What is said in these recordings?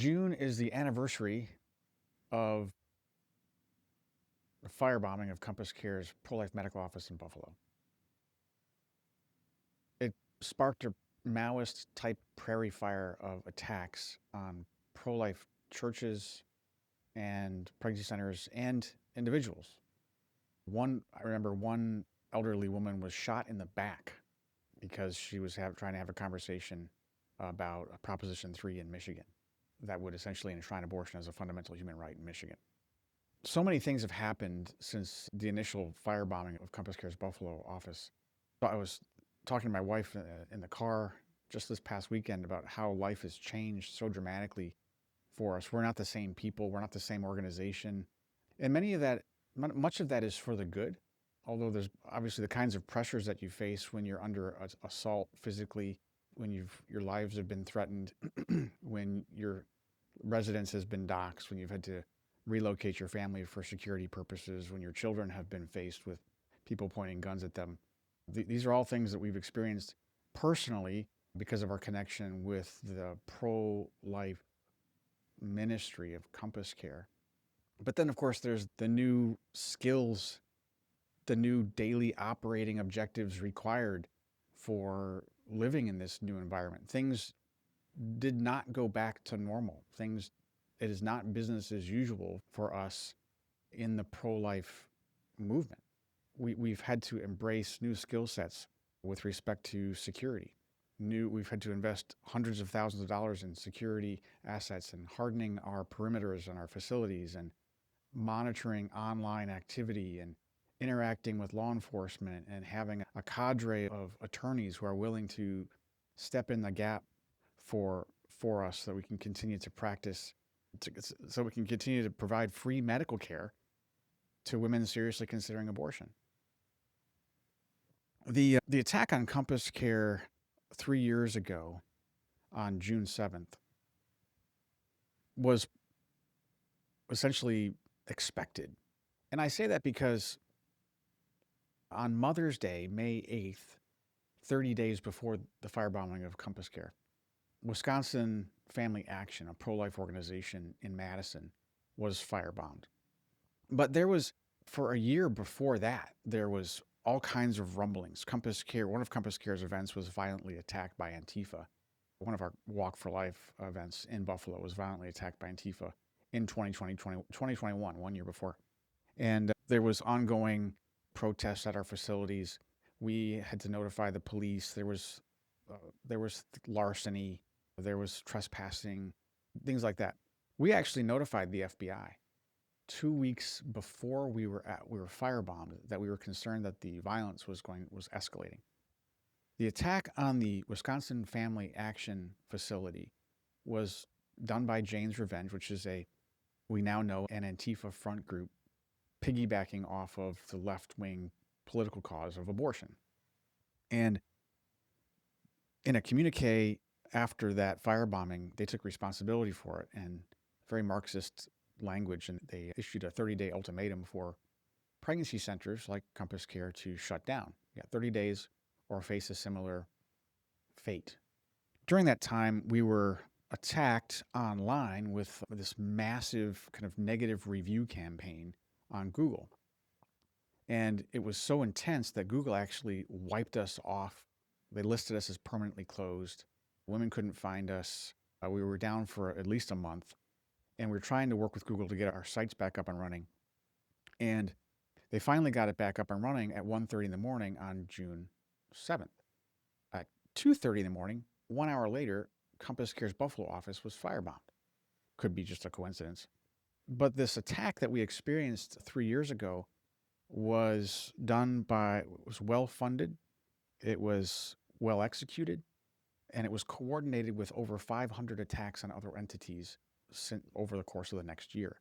June is the anniversary of the firebombing of CompassCare's pro-life medical office in Buffalo. It sparked a Maoist-type prairie fire of attacks on pro-life churches and pregnancy centers and individuals. I remember one elderly woman was shot in the back because she was trying to have a conversation about Proposition 3 in Michigan that would essentially enshrine abortion as a fundamental human right in Michigan. So many things have happened since the initial firebombing of CompassCare's Buffalo office. I was talking to my wife in the car just this past weekend about how life has changed so dramatically for us. We're not the same people. We're not the same organization. And much of that is for the good, although there's obviously the kinds of pressures that you face when you're under assault physically, when your lives have been threatened, when your residence has been doxxed, when you've had to relocate your family for security purposes, when your children have been faced with people pointing guns at them. These are all things that we've experienced personally because of our connection with the pro-life ministry of CompassCare. But then, of course, there's the new skills, the new daily operating objectives required for living in this new environment. Things did not go back to normal. It is not business as usual for us in the pro-life movement. We've had to embrace new skill sets with respect to security. We've had to invest hundreds of thousands of dollars in security assets and hardening our perimeters and our facilities and monitoring online activity and interacting with law enforcement and having a cadre of attorneys who are willing to step in the gap for us so that we can continue to practice, so we can continue to provide free medical care to women seriously considering abortion. The attack on CompassCare 3 years ago on June 7th was essentially expected. And I say that because on Mother's Day, May 8th, 30 days before the firebombing of CompassCare, Wisconsin Family Action, a pro-life organization in Madison, was firebombed. But for a year before that, there was all kinds of rumblings. One of CompassCare's events was violently attacked by Antifa. One of our Walk for Life events in Buffalo was violently attacked by Antifa in 2021, 1 year before. And there was ongoing protests at our facilities. We had to notify the police. There was larceny, there was trespassing, things like that. We actually notified the FBI 2 weeks before we were firebombed that we were concerned that the violence was escalating. The attack on the Wisconsin Family Action facility was done by Jane's Revenge, which is we now know, an Antifa front group piggybacking off of the left-wing political cause of abortion. And in a communique after that firebombing, they took responsibility for it and very Marxist language, and they issued a 30-day ultimatum for pregnancy centers like CompassCare to shut down. You got 30 days or face a similar fate. During that time, we were attacked online with this massive kind of negative review campaign on Google. And it was so intense that Google actually wiped us off. They listed us as permanently closed. Women couldn't find us. We were down for at least a month. And we were trying to work with Google to get our sites back up and running. And they finally got it back up and running at 1:30 in the morning on June 7th. At 2:30 in the morning, 1 hour later, CompassCare's Buffalo office was firebombed. Could be just a coincidence. But this attack that we experienced 3 years ago was well funded, it was well executed, and it was coordinated with over 500 attacks on other entities over the course of the next year.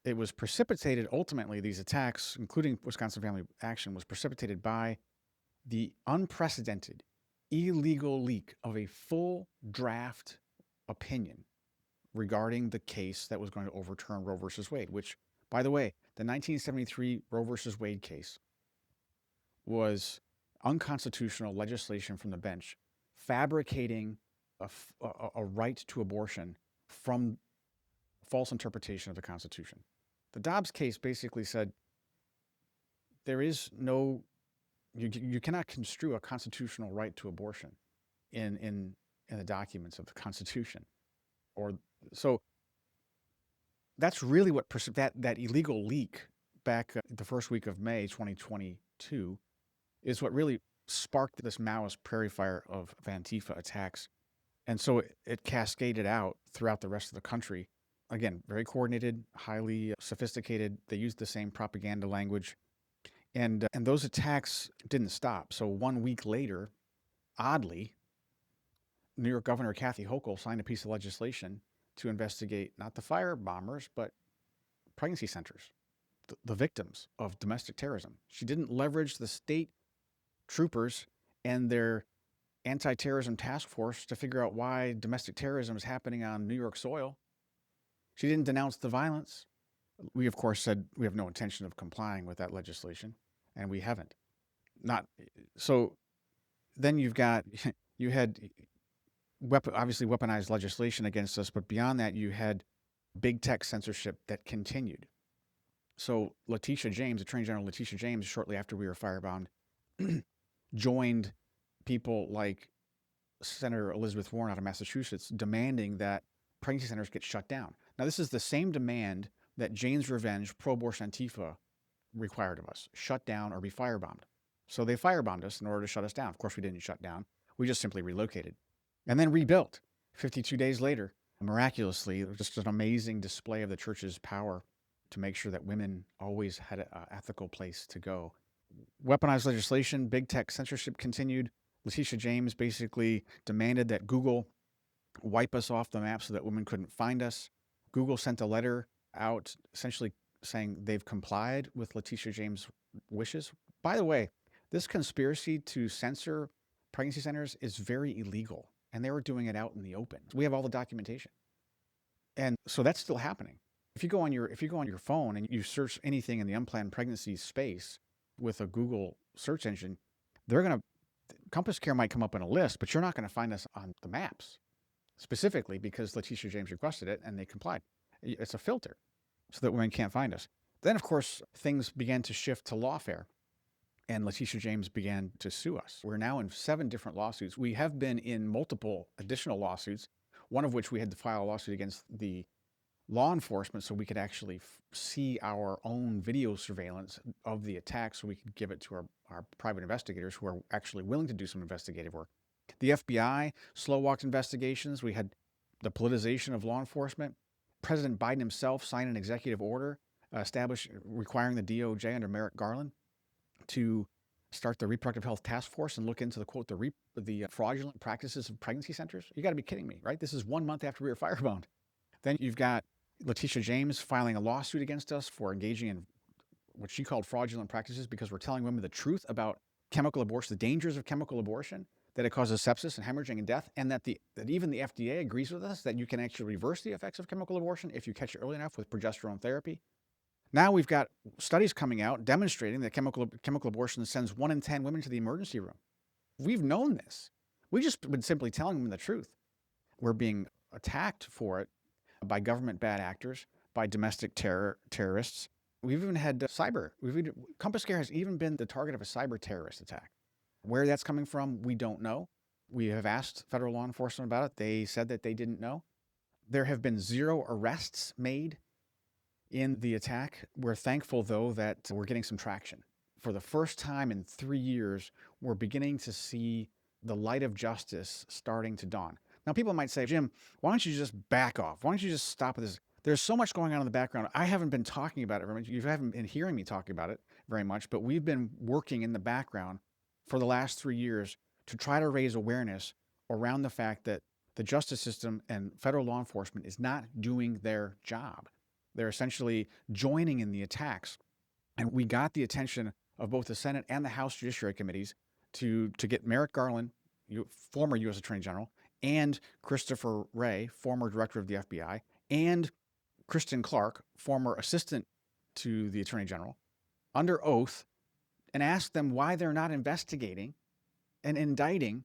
It was precipitated, ultimately, these attacks, including Wisconsin Family Action, was precipitated by the unprecedented, illegal leak of a full draft opinion regarding the case that was going to overturn Roe versus Wade, which, by the way, the 1973 Roe versus Wade case was unconstitutional legislation from the bench, fabricating a right to abortion from false interpretation of the Constitution. The Dobbs case basically said there is no, you cannot construe a constitutional right to abortion in the documents of the Constitution. Or so that's really what that illegal leak back the first week of May 2022 is what really sparked this Maoist prairie fire of Antifa attacks. And so it cascaded out throughout the rest of the country. Again, very coordinated, highly sophisticated. They used the same propaganda language. And those attacks didn't stop. So 1 week later, oddly, New York Governor Kathy Hochul signed a piece of legislation to investigate not the firebombers, but pregnancy centers, the victims of domestic terrorism. She didn't leverage the state troopers and their anti-terrorism task force to figure out why domestic terrorism is happening on New York soil. She didn't denounce the violence. We, of course, said we have no intention of complying with that legislation, and we haven't. So then you had obviously weaponized legislation against us, but beyond that, you had big tech censorship that continued. So Letitia James, Attorney General Letitia James, shortly after we were firebombed, joined people like Senator Elizabeth Warren out of Massachusetts demanding that pregnancy centers get shut down. Now, this is the same demand that Jane's Revenge, pro-abortion Antifa required of us: shut down or be firebombed. So they firebombed us in order to shut us down. Of course, we didn't shut down. We just simply relocated and then rebuilt 52 days later. Miraculously, it was just an amazing display of the church's power to make sure that women always had an ethical place to go. Weaponized legislation, big tech censorship continued. Letitia James basically demanded that Google wipe us off the map so that women couldn't find us. Google sent a letter out essentially saying they've complied with Letitia James' wishes. By the way, this conspiracy to censor pregnancy centers is very illegal, and they were doing it out in the open. We have all the documentation. And so that's still happening. If you go on your phone and you search anything in the unplanned pregnancy space with a Google search engine, CompassCare might come up on a list, but you're not going to find us on the maps, specifically because Letitia James requested it and they complied. It's a filter so that women can't find us. Then, of course, things began to shift to lawfare, and Letitia James began to sue us. We're now in 7 different lawsuits. We have been in multiple additional lawsuits, one of which we had to file a lawsuit against the law enforcement so we could actually see our own video surveillance of the attack so we could give it to our private investigators who are actually willing to do some investigative work. The FBI slow-walked investigations. We had the politicization of law enforcement. President Biden himself signed an executive order requiring the DOJ under Merrick Garland to start the reproductive health task force and look into the fraudulent practices of pregnancy centers. You got to be kidding me, right? This is 1 month after we were firebombed. Then you've got Letitia James filing a lawsuit against us for engaging in what she called fraudulent practices because we're telling women the truth about chemical abortion, the dangers of chemical abortion, that it causes sepsis and hemorrhaging and death, and that even the FDA agrees with us that you can actually reverse the effects of chemical abortion if you catch it early enough with progesterone therapy. Now we've got studies coming out demonstrating that chemical abortion sends 1 in 10 women to the emergency room. We've known this. We've just been simply telling them the truth. We're being attacked for it by government bad actors, by domestic terrorists. We've even had CompassCare has even been the target of a cyber terrorist attack. Where that's coming from, we don't know. We have asked federal law enforcement about it. They said that they didn't know. There have been 0 arrests made in the attack. We're thankful, though, that we're getting some traction. For the first time in 3 years, we're beginning to see the light of justice starting to dawn. Now, people might say, Jim, why don't you just back off? Why don't you just stop with this? There's so much going on in the background. I haven't been talking about it very much. You haven't been hearing me talking about it very much, but we've been working in the background for the last 3 years to try to raise awareness around the fact that the justice system and federal law enforcement is not doing their job. They're essentially joining in the attacks. And we got the attention of both the Senate and the House Judiciary Committees to get Merrick Garland, former U.S. Attorney General, and Christopher Wray, former director of the FBI, and Kristen Clark, former assistant to the Attorney General, under oath, and ask them why they're not investigating and indicting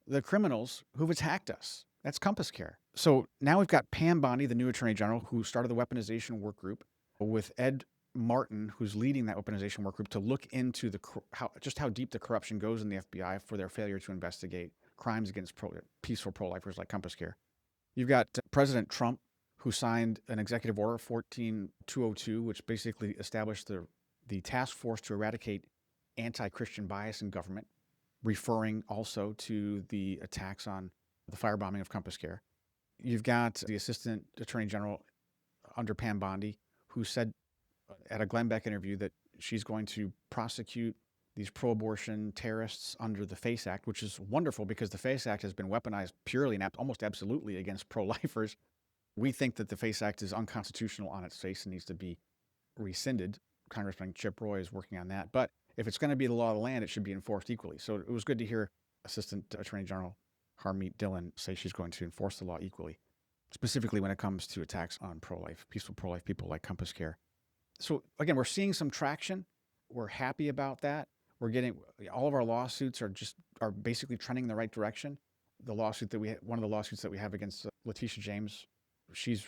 the criminals who've attacked us. That's CompassCare. So now we've got Pam Bondi, the new Attorney General, who started the weaponization work group with Ed Martin, who's leading that weaponization work group, to look into how deep the corruption goes in the FBI for their failure to investigate crimes against peaceful pro-lifers like CompassCare. You've got President Trump, who signed an executive order 14202, which basically established the task force to eradicate anti-Christian bias in government, referring also to the attacks on the firebombing of CompassCare. You've got the Assistant Attorney General under Pam Bondi, who said at a Glenn Beck interview that she's going to prosecute these pro-abortion terrorists under the FACE Act, which is wonderful because the FACE Act has been weaponized purely and almost absolutely against pro-lifers. We think that the FACE Act is unconstitutional on its face and needs to be rescinded. Congressman Chip Roy is working on that. But if it's going to be the law of the land, it should be enforced equally. So it was good to hear Assistant Attorney General Harmeet Dillon say she's going to enforce the law equally, specifically when it comes to attacks on pro-life, peaceful pro-life people like CompassCare. So again, we're seeing some traction. We're happy about that. We're getting all of our lawsuits are basically trending in the right direction. The lawsuit one of the lawsuits that we have against Letitia James, she's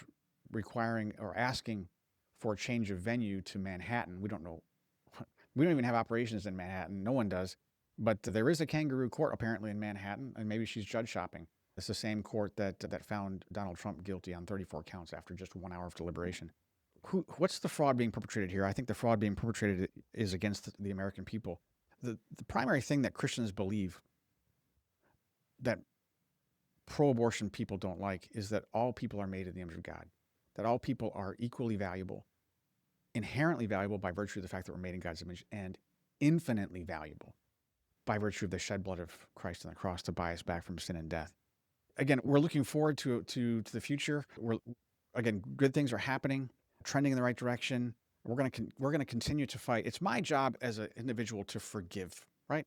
requiring or asking for a change of venue to Manhattan. We don't know. We don't even have operations in Manhattan. No one does. But there is a kangaroo court apparently in Manhattan, and maybe she's judge shopping. It's the same court that found Donald Trump guilty on 34 counts after just 1 hour of deliberation. What's the fraud being perpetrated here? I think the fraud being perpetrated is against the American people. The primary thing that Christians believe that pro-abortion people don't like is that all people are made in the image of God, that all people are equally valuable, inherently valuable by virtue of the fact that we're made in God's image, and infinitely valuable by virtue of the shed blood of Christ on the cross to buy us back from sin and death. Again, we're looking forward to the future. Again, good things are happening, trending in the right direction. We're going to continue to fight. It's my job as an individual to forgive, right?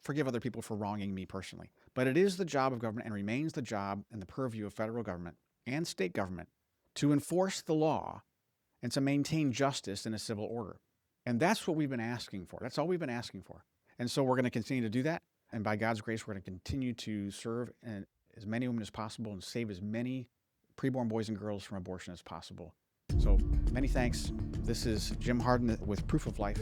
Forgive other people for wronging me personally. But it is the job of government and remains the job and the purview of federal government and state government to enforce the law and to maintain justice in a civil order. And that's what we've been asking for. That's all we've been asking for. And so we're going to continue to do that. And by God's grace, we're going to continue to serve as many women as possible and save as many preborn boys and girls from abortion as possible. So many thanks. This is Jim Harden with Proof of Life.